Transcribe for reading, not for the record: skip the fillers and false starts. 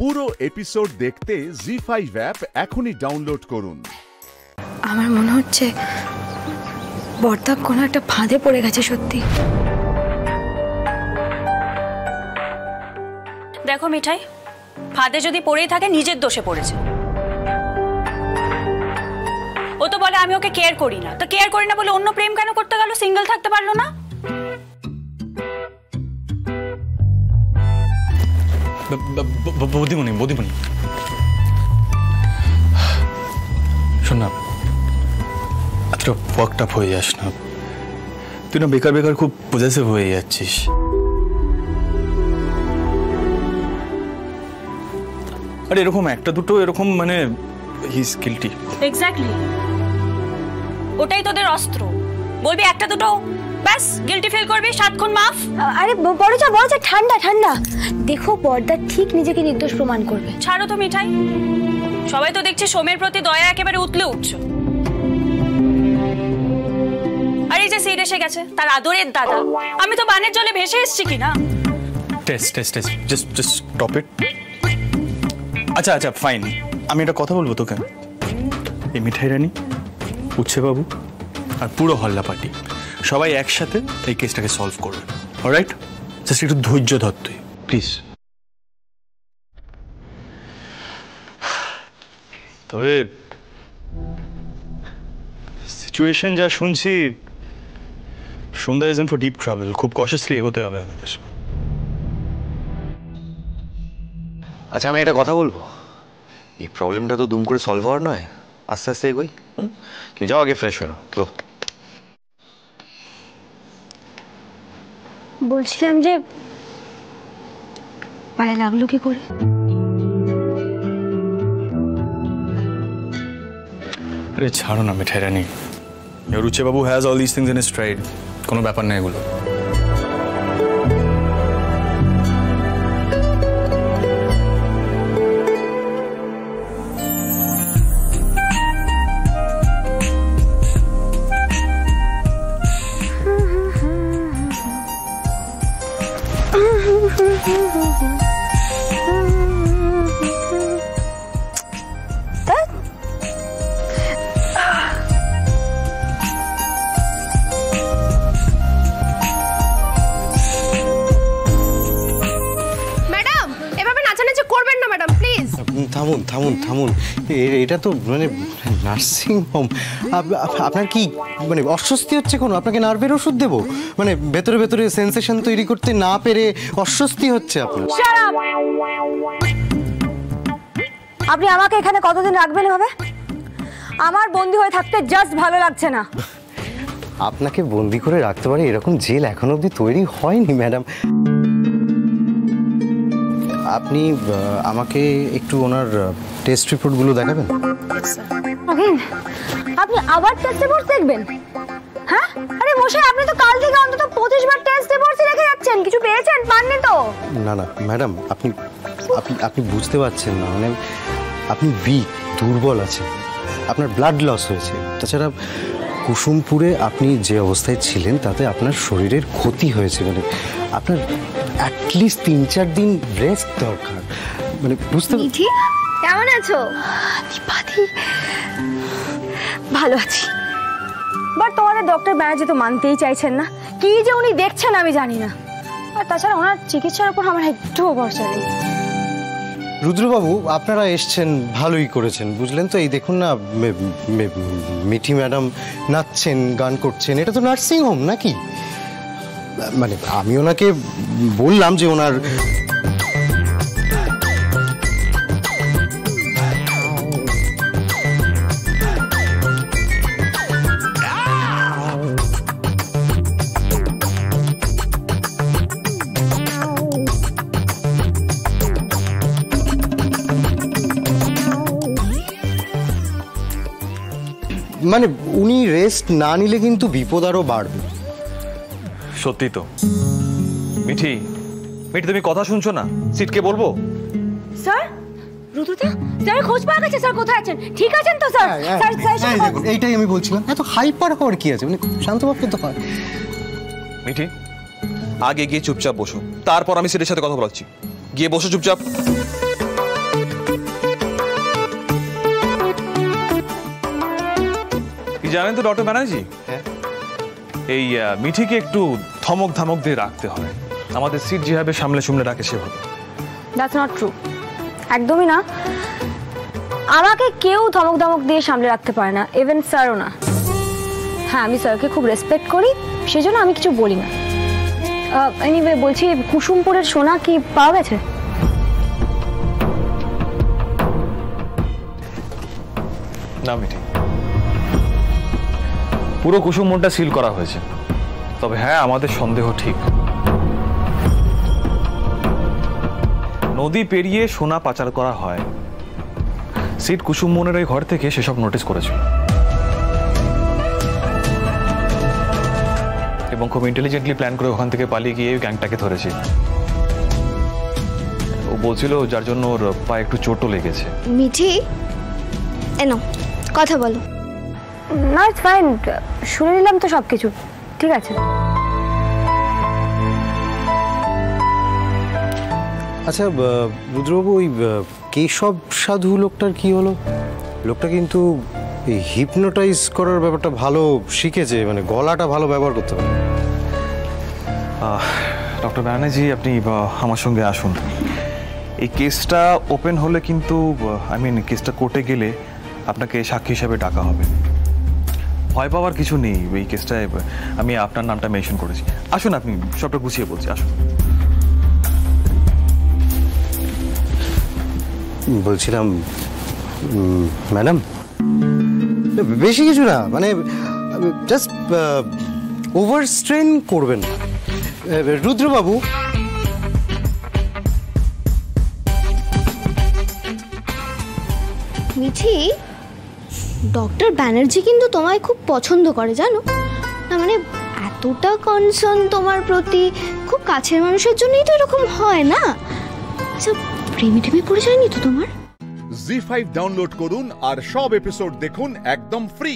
পুরো এপিসোড দেখতে জি5 অ্যাপ এখনই ডাউনলোড করুন। আমার মনে হচ্ছে বর্দা কোনো একটা ফাঁদে পড়ে গেছে সত্যি। দেখো মিঠাই, ফাঁদে যদি পড়েই থাকে নিজের দোষে পড়েছে। ও তো বলে আমি ওকে কেয়ার করি না, তো কেয়ার করি না বলে অন্য প্রেম কেন করতে গেল? সিঙ্গেল থাকতে পারলো না? বৌদিমণি শোন না, এতটা ওয়ার্কড আপ হয়ে যাস না। তুই না বেকার বেকার খুব পজেসিভ হয়ে যাচ্ছিস। আরে এরকম একটা দুটো এরকম মানে হি ইজ গিল্টি। এক্স্যাক্টলি, ওটাই তোদের অস্ত্র। বলবি একটা দুটো, ব্যাস গিল্টি ফিল করবি, 7 খুন মাফ। আরে বড় যা ঠান্ডা ঠান্ডা। দেখো বর্দা ঠিক নিজেকে নির্দোষ প্রমাণ করবে। ছাড়ো তো মিঠাই, সবাই তো দেখছে সোমের প্রতি দয়া একেবারে উতলে উঠছে। আর এই যে সিড এসে গেছে, তার আদরের দাদা, আমি তো বানের জলে ভেসে এসেছি কিনা। Test just stop it. আচ্ছা ফাইন, আমি একটা কথা বলবো তোকে। এই মিঠাই রানী, উচ্ছে বাবু আর পুরো হল্লা পার্টি সবাই একসাথে এই কেসটাকে সলভ করবে। অলরাইট, জাস্ট একটু ধৈর্য ধর তুই প্লিজ। তবে সিচুয়েশন যা শুনছি, Sandhya is in for deep trouble. খুব কশাসলি এগোতে হবে আমাদের। আচ্ছা আমি একটা কথা বলবো, এই প্রবলেমটা তো দুম করে সলভ হওয়ার নয়, আস্তে আস্তে এগোই। তুমি যাও আগে ফ্রেশ হয়ে নাও। বলছিলাম যে পায়ে লাগলো কি করে? আরে ছাড়ো না মিঠাই রানী, রুচে বাবু has all this things in his stride. কোনো ব্যাপার না এগুলো। থামুন। এটা তো মানে নার্সিং হোম। আপনার কি মানে অস্বস্তি হচ্ছে কোনো? আপনাকে নার্ভের ওষুধ দেবো? মানে ভেতরে সেন্সেশন তৈরি করতে না পেরে অস্বস্তি হচ্ছে আপনার? আপনি আমাকে এখানে কতদিন রাখবেন হবে? আমার বন্দি হয়ে থাকতে জাস্ট ভালো লাগছে না। আপনাকে বন্দি করে রাখতে পারে এরকম জেল এখনো অবধি তৈরি হয়নি ম্যাডাম। আপনি আমাকে একটু ওনার টেস্ট রিপোর্টগুলো দেখাবেন? আপনি আবার টেস্ট রিপোর্ট দেখবেন? হ্যাঁ, আরে মশাই, আপনি তো কাল থেকে অন্তত 25 বার টেস্ট রিপোর্টই রেখে যাচ্ছেন। কিছু পেয়েছেন? পাননি তো? না ম্যাডাম, আপনি বুঝতে পারছেন না। মানে আপনি উইক, দুর্বল আছেন, আপনার ব্লাড লস হয়েছে। তাছাড়া কুসুমপুরে আপনি যে অবস্থায় ছিলেন তাতে আপনার শরীরের ক্ষতি হয়েছে। মানে আপনার অ্যাটলিস্ট 3-4 দিন রেস্ট দরকার। মানে বুঝতে মিঠি, কেমন আছো? দীপাদি, ভালো আছি। বাট তোমাদের ডক্টর ব্যানার্জি তো মানতেই চাইছেন না। কি যে উনি দেখছেন আমি জানি না। আর তাছাড়া ওনার চিকিৎসার উপর আমার একটুও ভরসা নেই। রুদ্রবাবু, আপনারা এসছেন, ভালোই করেছেন, বুঝলেন তো? এই দেখুন না, মিঠি ম্যাডাম নাচছেন, গান করছেন। এটা তো নার্সিং হোম নাকি? মানে আমি ওনাকে বললাম যে ওনার মানে উনি রেস্ট না নিলে কিন্তু বিপদ আরো বাড়বে। সত্যি তো। মিঠি, তুমি কথা শুনছো না? সিটকে বলবো? স্যার, রুতুদা, স্যার খোঁজ পাওয়া গেছে। স্যার কোথায় আছেন? ঠিক আছেন তো স্যার? এইটাই আমি বলছিলাম, এত হাইপার হওয়ার কি আছে? মানে শান্তভাবে তো হয়। মিঠি, আগে গিয়ে চুপচাপ বসো, তারপর আমি সিটের সাথে কথা বলাচ্ছি। গিয়ে বসো চুপচাপ। জানেন তো ডক্টর ব্যানার্জি, হ্যাঁ এই মিঠিকে একটু ধমক ধমক দিয়ে রাখতে হবে। আমাদের সিট যেভাবে সামলে সামলে রাখে সেভাবে। দ্যাটস নট ট্রু, একদমই না। আমাকে কেউ ধমক ধমক দিয়ে সামলে রাখতে পারে না, ইভেন স্যারও না। হ্যাঁ, আমি স্যারকে খুব রেসপেক্ট করি, সেজন্য আমি কিছু বলি না। এনিওয়ে, বলছি কুসুমপুরের সোনা কি পাওয়া গেছে? না মিঠি, পুরো কুসুম মনটা সিল করা হয়েছে। তবে হ্যাঁ, আমাদের সন্দেহ ঠিক। নদী পেরিয়ে সোনা পাচার করা হয়, সিট কুসুম মনের ওই ঘর থেকে সেসব নোটিস করেছে এবং খুব ইন্টেলিজেন্টলি প্ল্যান করে ওখান থেকে পালিয়ে গিয়ে গ্যাংটাকে ধরেছে। ও বলছিল যার জন্য ওর পায়ে একটু চোটও লেগেছে। মিঠি, এনো কথা বলো। না, ইটস ফাইন, শুনে নিলাম তো সব কিছু, ঠিক আছে। আচ্ছা রুদ্রবাবু, ওই কেশব সাধু লোকটার কি হলো? লোকটা কিন্তু এই হিপনোটাইজ করার ব্যাপারটা ভালো শিখেছে, মানে গলাটা ভালো ব্যবহার করতে পারে। ডক্টর ব্যানার্জি, আপনি আমার সঙ্গে আসুন। এই কেসটা ওপেন হলে কিন্তু কেসটা কোর্টে গেলে আপনাকে সাক্ষী হিসাবে ডাকা হবে। ভয় পাওয়ার কিছু নেই, এই কেসটায় আমি আপনার নামটা মেনশন করেছি। আসুন, আপনি সবটা গুছিয়ে বলছি, আসুন। বলছিলাম ম্যাডাম, বেশি কিছু না, মানে জাস্ট ওভার স্ট্রেন করবেন না। রুদ্রবাবু, মিঠি, ডক্টর ব্যানার্জি কিন্তু তোমায় খুব পছন্দ করে জানো না, মানে এতটা কনসার্ন তোমার প্রতি, খুব কাছের মানুষের জন্যই তো এরকম হয় না। আচ্ছা, প্রেমে টেমে পড়ে যায়নি তো তোমার? জি5 ডাউনলোড করুন আর সব এপিসোড দেখুন একদম ফ্রি।